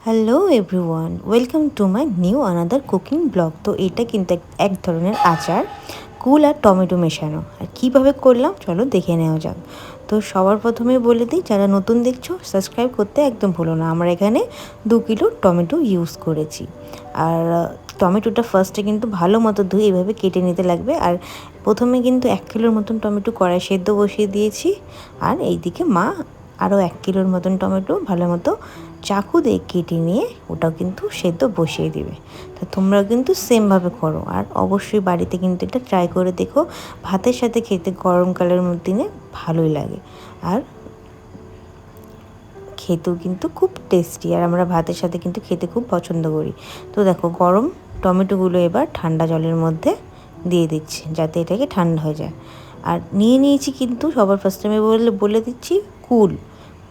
Hello everyone, welcome to my new another cooking blog. তো এটা কিন্তু এক ধরনের আচার, কুল আর টমেটো মেশানো। আর কীভাবে করলাম চলো দেখে নেওয়া যাক। তো সবার প্রথমে বলে দিই, যারা নতুন দেখছো সাবস্ক্রাইব করতে একদম ভুলো না। আমরা এখানে 2 কিলো টমেটো ইউজ করেছি। আর টমেটোটা ফার্স্টে কিন্তু ভালো মতো ধুয়ে এভাবে কেটে নিতে লাগবে। আর প্রথমে কিন্তু 1 কিলোর মতন টমেটো কড়াই সেদ্ধ বসিয়ে দিয়েছি। আর এইদিকে মা আরও 1 কিলোর মতন টমেটো ভালো মতো চাকু দিয়ে কেটে নিয়ে ওটাও কিন্তু সেদ্ধ বসিয়ে দিবে। তো তোমরাও কিন্তু সেমভাবে করো। আর অবশ্যই বাড়িতে কিন্তু এটা ট্রাই করে দেখো, ভাতের সাথে খেতে গরমকালের দিনে ভালোই লাগে। আর খেতেও কিন্তু খুব টেস্টি, আর আমরা ভাতের সাথে কিন্তু খেতে খুব পছন্দ করি। তো দেখো, গরম টমেটোগুলো এবার ঠান্ডা জলের মধ্যে দিয়ে দিচ্ছি যাতে এটাকে ঠান্ডা হয়ে যায়। আর নিয়ে নিয়েছি কিন্তু সবার ফার্স্টে আমি বলে দিচ্ছি কুল,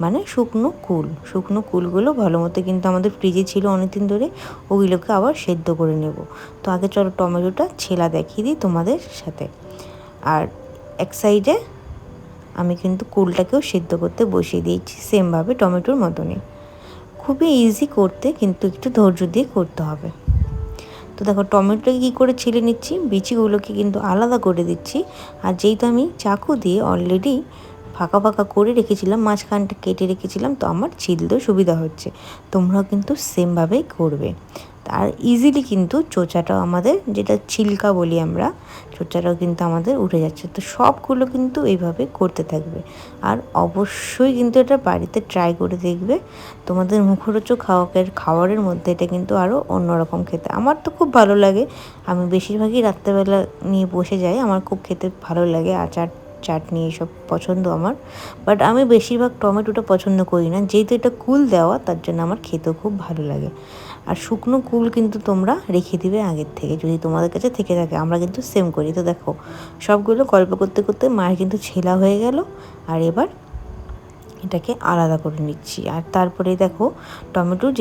মানে শুকনো কুলগুলো ভালো মতো কিন্তু আমাদের ফ্রিজে ছিল অনেক দিন ধরে, ওগুলোকে আবার সেদ্ধ করে নেব। তো আগে চলো টমেটোটা ছেলা দেখিয়ে দিই তোমাদের সাথে। আর এক সাইডে আমি কিন্তু কুলটাকেও সেদ্ধ করতে বসিয়ে দিয়েছি সেমভাবে টমেটোর মতনই। খুবই ইজি করতে, কিন্তু একটু ধৈর্য দিয়ে করতে হবে। তো দেখো টমেটোটাকে কী করে ছিলে নিচ্ছি, বিচিগুলোকে কিন্তু আলাদা করে দিচ্ছি। আর যেহেতু আমি চাকু দিয়ে অলরেডি ফাঁকা ফাঁকা করে রেখেছিলাম, মাঝখানটা কেটে রেখেছিলাম, তো আমার ছিলতেও সুবিধা হচ্ছে। তোমরাও কিন্তু সেমভাবেই করবে। আর ইজিলি কিন্তু চোচাটাও আমাদের, যেটা ছিলকা বলি আমরা, চোচাটাও কিন্তু আমাদের উঠে যাচ্ছে। তো সবগুলো কিন্তু এইভাবে করতে থাকবে। আর অবশ্যই কিন্তু এটা বাড়িতে ট্রাই করে দেখবে। তোমাদের মুখরোচক খাবারের মধ্যে এটা কিন্তু আরও অন্যরকম খেতে। আমার তো খুব ভালো লাগে, আমি বেশিরভাগই রাত্রেবেলা নিয়ে বসে যাই, আমার খুব খেতে ভালো লাগে। আচার, চাটনি এসব পছন্দ আমার। বাট আমি বেশিরভাগ টমেটোটা পছন্দ করি না, যেহেতু এটা কুল দেওয়া, তার জন্য আমার খেতেও খুব ভালো লাগে। আর শুকনো কুল কিন্তু তোমরা রেখে দিবে আগের থেকে, যদি তোমাদের কাছে থেকে থাকে। আমরা কিন্তু সেম করি। তো দেখো সবগুলো গল্প করতে করতে মায়ের কিন্তু ছেলা হয়ে গেল। আর এবার এটাকে আলাদা করে নিচ্ছি। আর তারপরে দেখো টমেটোর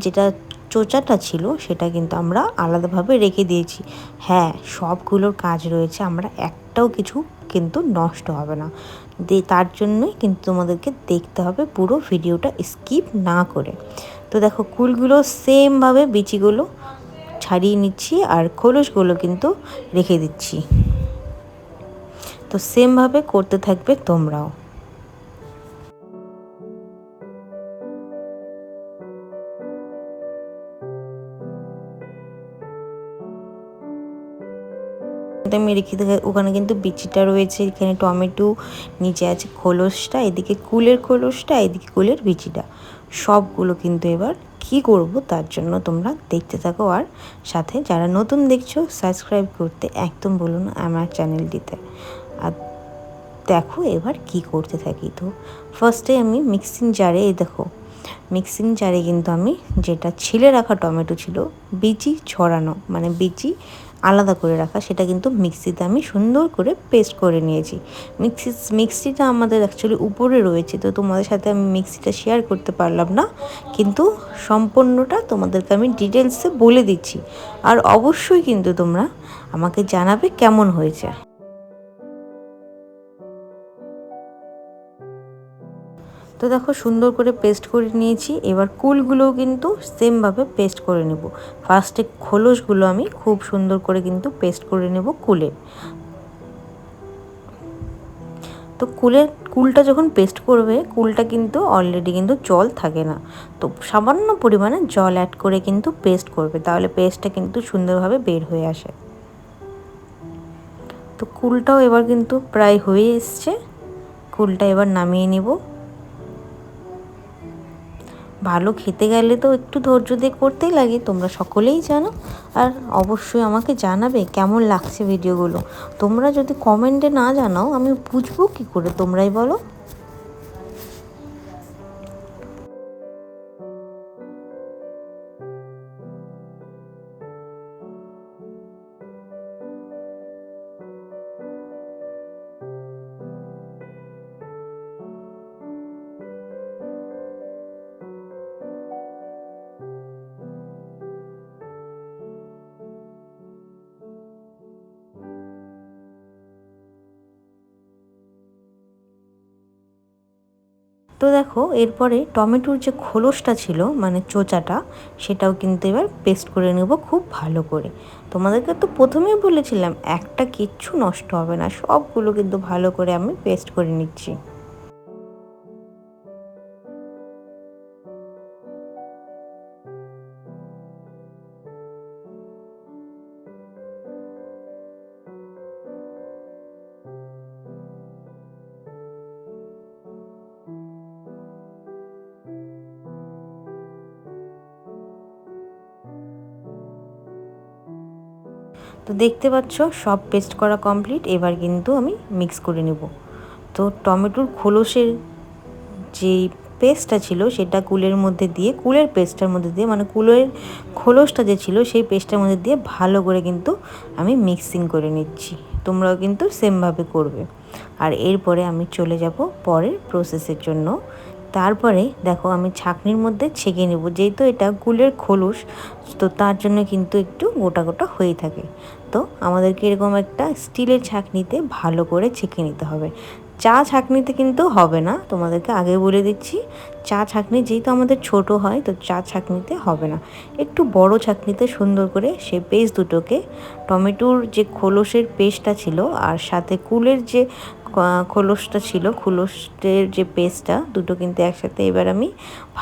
যেটা চোচাটা ছিল সেটা কিন্তু আমরা আলাদাভাবে রেখে দিয়েছি। হ্যাঁ, সবগুলোর কাজ রয়েছে, আমরা একটাও কিছু কিন্তু নষ্ট হবে না। তার জন্যই কিন্তু তোমাদেরকে দেখতে হবে পুরো ভিডিওটা স্কিপ না করে। তো দেখো কুলগুলো সেমভাবে বিচিগুলো ছাড়িয়ে নিচ্ছি, আর খোলসগুলো কিন্তু রেখে দিচ্ছি। তো সেমভাবে করতে থাকবে তোমরাও। আমি রেখে ওখানে কিন্তু বিচিটা রয়েছে, এখানে টমেটো, নিচে আছে খোলসটা, এদিকে কুলের খোলসটা, এদিকে কুলের বিচিটা, সবগুলো কিন্তু এবার কি করব তার জন্য তোমরা দেখতে থাকো। আর সাথে যারা নতুন দেখছো সাবস্ক্রাইব করতে একদম বলো না আমার চ্যানেলটিতে। আর দেখো এবার কি করতে থাকি। তো ফার্স্টে আমি মিক্সিং জারে, দেখো মিক্সিং জারে কিন্তু আমি যেটা ছিলে রাখা টমেটো ছিল, বিচি ছড়ানো, মানে বিচি আলাদা করে রাখা, সেটা কিন্তু মিক্সিতে আমি সুন্দর করে পেস্ট করে নিয়েছি। মিক্সিটা আমাদের অ্যাকচুয়ালি উপরে রয়েছে, তো তোমাদের সাথে আমি মিক্সিটা শেয়ার করতে পারলাম না, কিন্তু সম্পূর্ণটা তোমাদেরকে আমি ডিটেলসে বলে দিচ্ছি। আর অবশ্যই কিন্তু তোমরা আমাকে জানাবে কেমন হয়েছে। তো দেখো সুন্দর করে পেস্ট করে নিয়েছি। এবার কুলগুলোও কিন্তু সেমভাবে পেস্ট করে নেব। ফার্স্টে খোলসগুলো আমি খুব সুন্দর করে কিন্তু পেস্ট করে নেব কুলে। তো কুলটা যখন পেস্ট করবে, কুলটা কিন্তু অলরেডি কিন্তু জল থাকে না, তো সামান্য পরিমাণে জল অ্যাড করে কিন্তু পেস্ট করবে, তাহলে পেস্টটা কিন্তু সুন্দরভাবে বের হয়ে আসে। তো কুলটাও এবার কিন্তু প্রায় হয়ে এসছে, কুলটা এবার নামিয়ে নিব। ভালো খেতে গেলে তো একটু ধৈর্য দিয়ে করতেই লাগে, তোমরা সকলেই জানো। আর অবশ্যই আমাকে জানাবে কেমন লাগছে ভিডিওগুলো। তোমরা যদি কমেন্টে না জানাও আমি বুঝবো কী করে, তোমরাই বলো। তো দেখো এরপরে টমেটোর যে খোলসটা ছিল মানে চোচাটা, সেটাও কিন্তু এবার পেস্ট করে নেব খুব ভালো করে। তোমাদেরকে তো প্রথমেই বলেছিলাম একটা কিচ্ছু নষ্ট হবে না, সবগুলো কিন্তু ভালো করে আমি পেস্ট করে নিচ্ছি। তো দেখতে পাচ্ছ সব পেস্ট করা কমপ্লিট, এবার কিন্তু আমি মিক্স করে নেব। তো টমেটোর খোলসের যেই পেস্টটা ছিল সেটা কুলের মধ্যে দিয়ে, কুলের পেস্টটার মধ্যে দিয়ে মানে কুলের খোলসটা যে ছিল সেই পেস্টটার মধ্যে দিয়ে ভালো করে কিন্তু আমি মিক্সিং করে নিচ্ছি। তোমরাও কিন্তু সেমভাবে করবে। আর এরপরে আমি চলে যাব পরের প্রসেসের জন্য। তারপরে দেখো আমি ছাঁকনির মধ্যে ছেঁকে নেব, যেহেতু এটা কুলের খোলস তো তার জন্য কিন্তু একটু গোটা গোটা হয়ে থাকে। তো আমাদেরকে এরকম একটা স্টিলের ছাঁকনিতে ভালো করে ছেঁকে নিতে হবে। চা ছাঁকনিতে কিন্তু হবে না, তোমাদেরকে আগে বলে দিচ্ছি। চা ছাঁকনি যেহেতু আমাদের ছোট হয় তো চা ছাঁকনিতে হবে না, একটু বড় ছাঁকনিতে সুন্দর করে সে পেস্ট দুটোকে, টমেটোর যে খোলসের পেস্টটা ছিল আর সাথে কুলের যে খোলসটা ছিল, খোলসের যে পেস্টটা দুটো কিন্তু একসাথে এবার আমি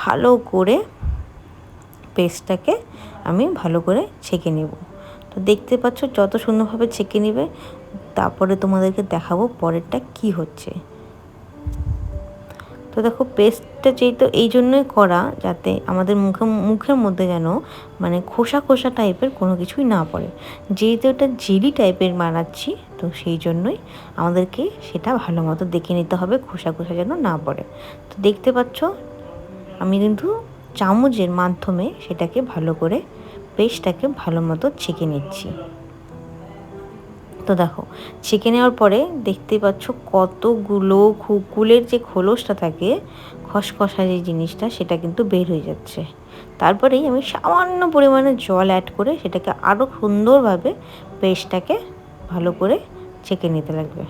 ভালো করে পেস্টটাকে আমি ভালো করে ছেঁকে নেব। তো দেখতে পাচ্ছ যত সুন্দরভাবে ছেঁকে নেবে, তারপরে তোমাদেরকে দেখাবো পরেরটা কি হচ্ছে। তো দেখো পেস্টটা যেহেতু এই জন্যই করা যাতে আমাদের মুখের মধ্যে যেন মানে খোসা খোসা টাইপের কোনো কিছুই না পড়ে। যেহেতু এটা জেলি টাইপের বানাচ্ছি তো সেই জন্যই আমাদেরকে সেটা ভালো মতো দেখে নিতে হবে, খোসা খোসা যেন না পড়ে। তো দেখতে পাচ্ছ আমি কিন্তু চামচের মাধ্যমে সেটাকে ভালো করে পেস্টটাকে ভালো মতো ছেঁকে নিচ্ছি। তো দেখো ছেঁকে নেওয়ার পরে দেখতেই পাচ্ছ কতগুলো কুলের যে খোলসটা থাকে, খসখসা যে জিনিসটা সেটা কিন্তু বের হয়ে যাচ্ছে। তারপরেই আমি সামান্য পরিমাণে জল অ্যাড করে সেটাকে আরও সুন্দরভাবে পেস্টটাকে ভালো করে ছেঁকে নিতে লাগবে।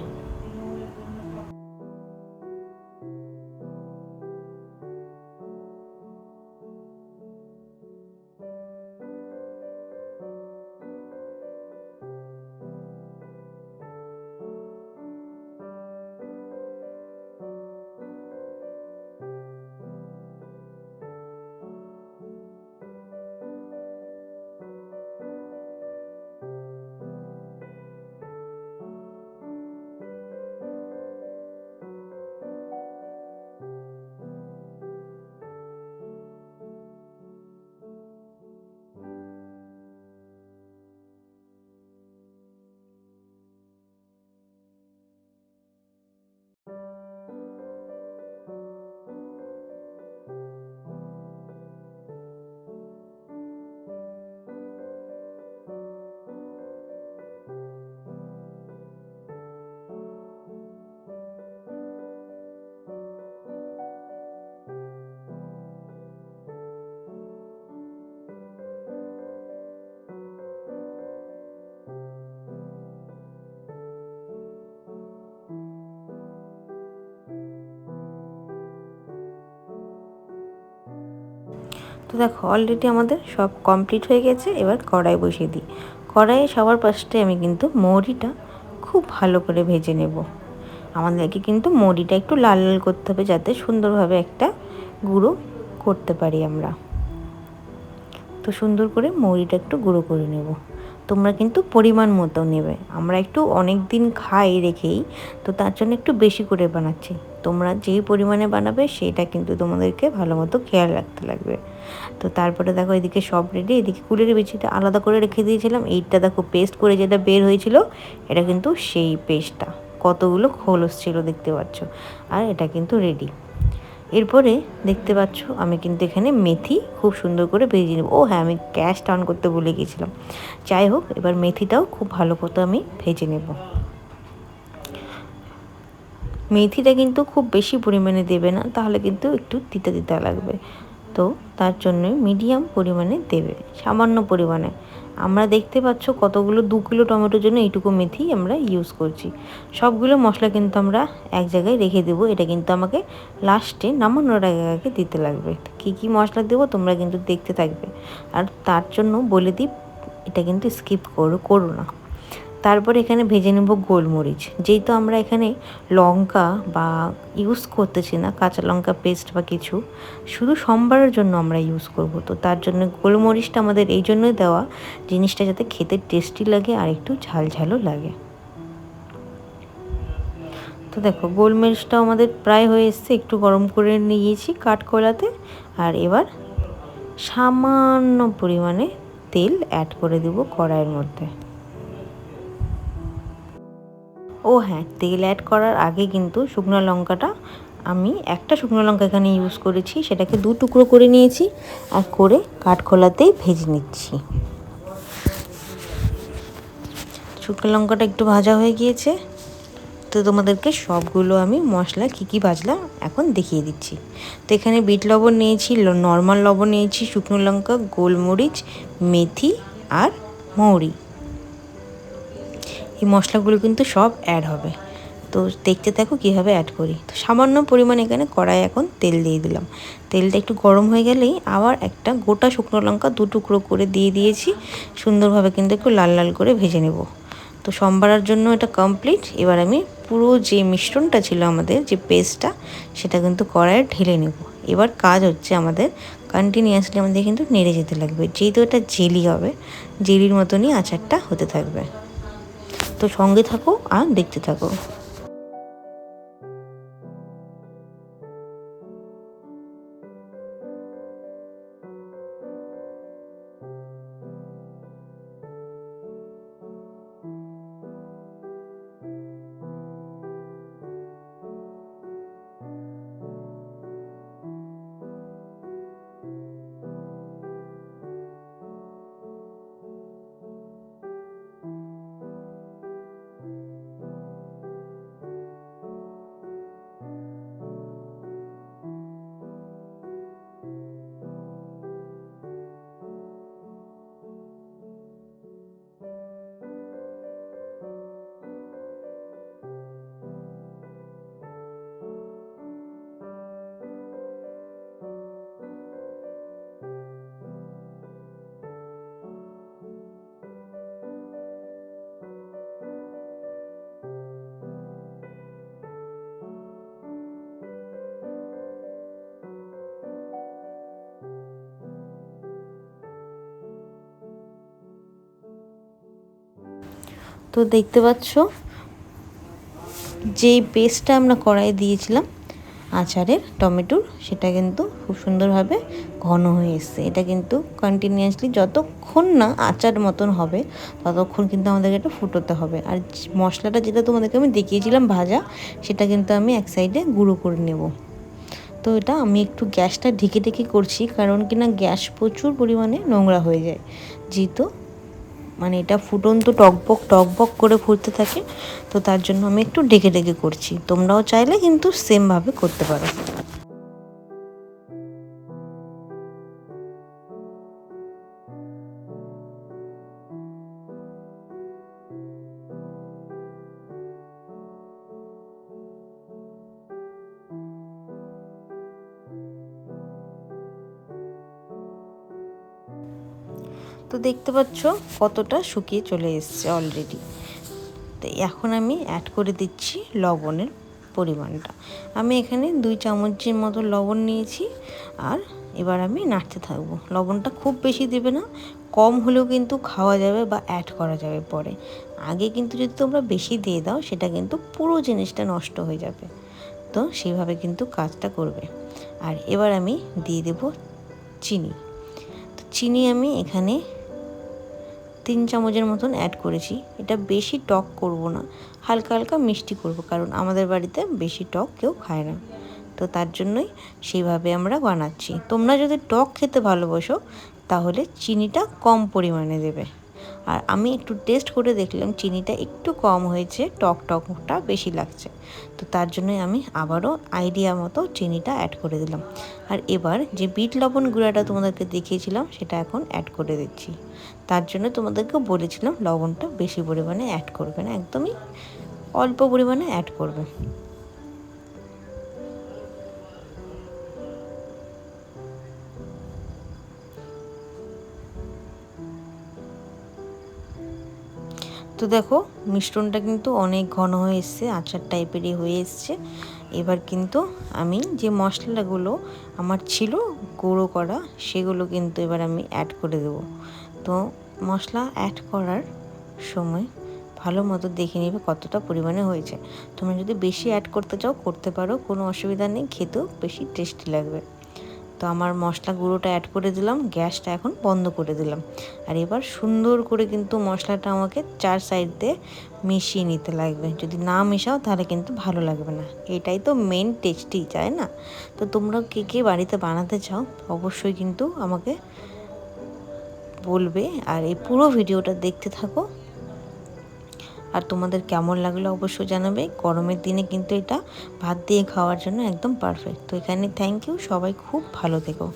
তো দেখো অলরেডি আমাদের সব কমপ্লিট হয়ে গেছে, এবার কড়াই বসিয়ে দিই। কড়াইয়ে সবার ফার্স্টে আমি কিন্তু মৌরিটা খুব ভালো করে ভেজে নেব। আমাদেরকে কিন্তু মৌরিটা একটু লাল লাল করতে হবে যাতে সুন্দরভাবে একটা গুঁড়ো করতে পারি আমরা। তো সুন্দর করে মৌরিটা একটু গুঁড়ো করে নেব। তোমরা কিন্তু পরিমাণ মতো নেবে, আমরা একটু অনেক দিন খাই রেখেই তো তার জন্য একটু বেশি করে বানাচ্ছি। তোমরা যেই পরিমাণে বানাবে সেটা কিন্তু তোমাদেরকে ভালো মতো খেয়াল রাখতে লাগবে। তো তারপরে দেখো এদিকে সব রেডি, এদিকে কুলের বিচিটা আলাদা করে রেখে দিয়েছিলাম। এইটা দেখো পেস্ট করে যেটা বের হয়েছিল এটা কিন্তু সেই পেস্টটা, কতগুলো খোলস ছিল দেখতে পাচ্ছ। আর এটা কিন্তু রেডি। এরপরে দেখতে পাচ্ছ আমি কিন্তু এখানে মেথি খুব সুন্দর করে ভেজে নেব। ও হ্যাঁ, আমি গ্যাসটা অন করতে ভুলে গিয়েছিলাম। যাই হোক এবার মেথিটাও খুব ভালো মতো আমি ভেজে নেব। মেথিটা কিন্তু খুব বেশি পরিমাণে দেবে না, তাহলে কিন্তু একটু তিতা তিতা লাগবে। তো তার জন্যই মিডিয়াম পরিমাণে দেবে, সামান্য পরিমাণে। আমরা দেখতে পাচ্ছ কতগুলো 2 কিলো টমেটোর জন্য এইটুকু মেথি আমরা ইউজ করছি। সবগুলো মশলা কিন্তু আমরা এক জায়গায় রেখে দেবো। এটা কিন্তু আমাকে লাস্টে নামানোর আগে দিতে লাগবে। কী মশলা দেবো তোমরা কিন্তু দেখতে থাকবে। আর তার জন্য বলে দিই, এটা কিন্তু স্কিপ করো না। তারপরে এখানে ভেজে নেব গোলমরিচ। যেহেতু আমরা এখানে লঙ্কা বা ইউজ করতেছি না, কাঁচা লঙ্কা পেস্ট বা কিছু, শুধু সম্বারের জন্য আমরা ইউজ করব। তো তার জন্য গোলমরিচটা আমাদের এই জন্যই দেওয়া, জিনিসটা যাতে খেতে টেস্টি লাগে আর একটু ঝালঝালও লাগে। তো দেখো গোলমরিচটাও আমাদের প্রায় হয়ে এসছে, একটু গরম করে নিয়েছি কাঠকোলাতে। আর এবার সামান্য পরিমাণে তেল অ্যাড করে দেব কড়াইয়ের মধ্যে। ও হ্যাঁ, তেল অ্যাড করার আগে কিন্তু শুকনো লঙ্কাটা, আমি একটা শুকনো লঙ্কা এখানে ইউজ করেছি, সেটাকে 2 টুকরো করে নিয়েছি আর করে কাঠখোলাতেই ভেজে নিচ্ছি। শুকনো লঙ্কাটা একটু ভাজা হয়ে গিয়েছে, তো তোমাদেরকে সবগুলো আমি মশলা কী ভাজলাম এখন দেখিয়ে দিচ্ছি। তো এখানে বিট লবণ নিয়েছি, নর্মাল লবণ নিয়েছি, শুকনো লঙ্কা, গোলমরিচ, মেথি আর মৌরি। এই মশলাগুলো কিন্তু সব অ্যাড হবে। তো দেখতে থাকো কীভাবে অ্যাড করি। তো সামান্য পরিমাণে এখানে কড়াই এখন তেল দিয়ে দিলাম। তেলটা একটু গরম হয়ে গেলেই আবার একটা গোটা শুকনো লঙ্কা 2 টুকরো করে দিয়ে দিয়েছি। সুন্দরভাবে কিন্তু একটু লাল লাল করে ভেজে নেব। তো সম্বারের জন্য এটা কমপ্লিট। এবার আমি পুরো যে মিশ্রণটা ছিল আমাদের, যে পেস্টটা, সেটা কিন্তু কড়াইয়ে ঢেলে নেব। এবার কাজ হচ্ছে আমাদের কন্টিনিউয়াসলি আমাদের কিন্তু নেড়ে যেতে লাগবে, যেহেতু এটা জেলি হবে, জেলির মতনই আচারটা হতে থাকবে। তো সঙ্গে থাকো আর দেখতে থাকো। তো দেখতে পাচ্ছ যেই পেস্টটা আমরা কড়াইয়ে দিয়েছিলাম আচারের টমেটোর, সেটা কিন্তু খুব সুন্দরভাবে ঘন হয়ে এসছে। এটা কিন্তু কন্টিনিউয়াসলি যতক্ষণ না আচার মতন হবে ততক্ষণ কিন্তু আমাদেরকে এটা ফুটোতে হবে। আর মশলাটা যেটা তোমাদেরকে আমি দেখিয়েছিলাম ভাজা, সেটা কিন্তু আমি এক সাইডে গুঁড়ো করে নেব। তো এটা আমি একটু গ্যাসটা ঢেকে করছি, কারণ কিনা গ্যাস প্রচুর পরিমাণে নোংরা হয়ে যায়, যেহেতু মানে এটা ফুটন্ত টকবক করে ফুটতে থাকে। তো তার জন্য আমি একটু ঢেকে করছি। তোমরাও চাইলে কিন্তু সেমভাবে করতে পারো। তো দেখতে পাচ্ছ কতটা শুকিয়ে চলে এসছে অলরেডি। তো এখন আমি অ্যাড করে দিচ্ছি লবণের পরিমাণটা। আমি এখানে 2 চামচের মতো লবণ নিয়েছি। আর এবার আমি নাড়তে থাকবো। লবণটা খুব বেশি দেবে না, কম হলেও কিন্তু খাওয়া যাবে বা অ্যাড করা যাবে পরে। আগে কিন্তু যদি তোমরা বেশি দিয়ে দাও, সেটা কিন্তু পুরো জিনিসটা নষ্ট হয়ে যাবে। তো সেইভাবে কিন্তু কাজটা করবে। আর এবার আমি দিয়ে দেব চিনি। তো চিনি আমি এখানে 3 চামচের মতন অ্যাড করেছি। এটা বেশি টক করব না, হালকা হালকা মিষ্টি করব, কারণ আমাদের বাড়িতে বেশি টক কেউ খায় না। তো তার জন্যই সেইভাবে আমরা বানাচ্ছি। তোমরা যদি টক খেতে ভালোবাসো তাহলে চিনিটা কম পরিমাণে দেবে। আর আমি একটু টেস্ট করে দেখলাম চিনিটা একটু কম হয়েছে, টকটা বেশি লাগছে। তো তার জন্যই আমি আবারও আইডিয়া মতো চিনিটা অ্যাড করে দিলাম। আর এবার যে বিট লবণ গুঁড়াটা তোমাদেরকে দেখিয়েছিলাম সেটা এখন অ্যাড করে দিচ্ছি। তার জন্য তোমাদেরকে বলেছিলাম লবণটা বেশি পরিমাণে অ্যাড করবে না, একদমই অল্প পরিমাণে অ্যাড করবে। তো দেখো মিশ্রণটা কিন্তু অনেক ঘন হয়ে এসছে, আচার টাইপেরই হয়ে এসছে। এবার কিন্তু আমি যে মশলাগুলো আমার ছিল গুঁড়ো করা সেগুলো কিন্তু এবার আমি অ্যাড করে দেবো। তো মশলা অ্যাড করার সময় ভালো মতো দেখে নেবে কতটা পরিমাণে হয়েছে। তুমি যদি বেশি অ্যাড করতে চাও করতে পারো, কোনো অসুবিধা নেই, খেতেও বেশি টেস্টি লাগবে। তো আমার মশলা গুঁড়োটা অ্যাড করে দিলাম, গ্যাসটা এখন বন্ধ করে দিলাম। আর এবার সুন্দর করে কিন্তু মশলাটা আমাকে 4 সাইড দিয়ে মিশিয়ে নিতে লাগবে। যদি না মেশাও তাহলে কিন্তু ভালো লাগবে না। এটাই তো মেন টেস্টি, তাই না? তো তোমরাও কে কে বাড়িতে বানাতে চাও অবশ্যই কিন্তু আমাকে বলবে। আর এই পুরো ভিডিওটা দেখতে থাকো। আর তোমাদের কেমন লাগলো অবশ্যই জানাবে। গরমের দিনে কিন্তু এটা ভাত দিয়ে খাওয়ার জন্য একদম পারফেক্ট। তো এখানে থ্যাংক ইউ, সবাই খুব ভালো থেকো।